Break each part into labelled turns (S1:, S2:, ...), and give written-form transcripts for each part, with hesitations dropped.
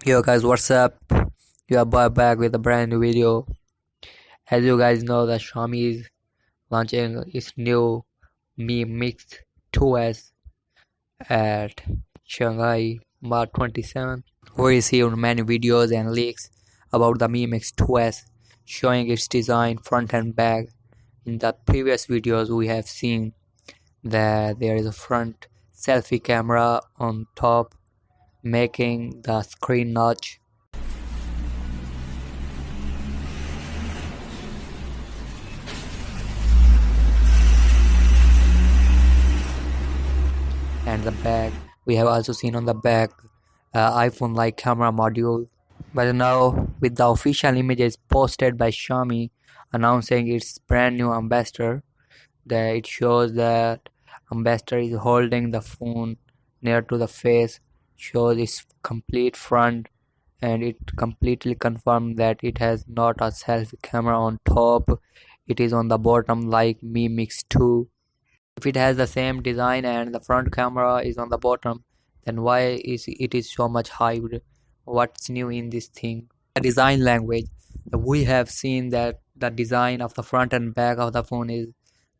S1: Yo guys, what's up? You are back with a brand new video. As you guys know, that Xiaomi is launching its new Mi Mix 2S at Shanghai March 27. We received many videos and leaks about the Mi Mix 2S, showing its design front and back. In the previous videos, we have seen that there is a front selfie camera on top, making the screen notch. And the back, we have also seen on the back iPhone like camera module. But now with the official images posted by Xiaomi announcing its brand new ambassador, that it shows that ambassador is holding the phone near to the face, shows its complete front, and it completely confirmed that it has not a selfie camera on top, it is on the bottom like Mi Mix 2. If it has the same design and the front camera is on the bottom, then why is it is so much hyped? What's new in this thing? The design language. We have seen that the design of the front and back of the phone is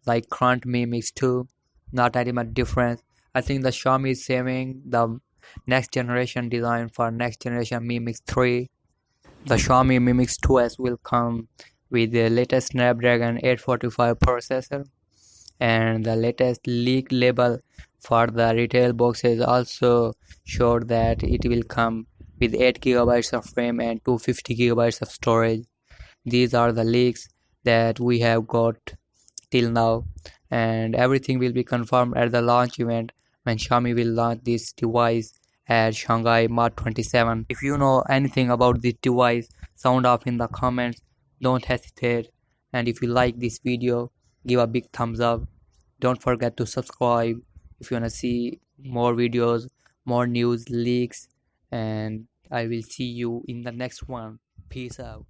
S1: like current Mi Mix 2, not any much difference. I think the Xiaomi is saving the next generation design for next generation Mi Mix 3. The Xiaomi Mi Mix 2S will come with the latest Snapdragon 845 processor, and the latest leak label for the retail boxes also showed that it will come with 8 GB of RAM and 250 GB of storage. These are the leaks that we have got till now, and everything will be confirmed at the launch event when Xiaomi will launch this device at Shanghai March 27. If you know anything about this device, sound off in the comments, don't hesitate. And if you like this video, give a big thumbs up. Don't forget to subscribe if you wanna see more videos, more news leaks, and I will see you in the next one. Peace out.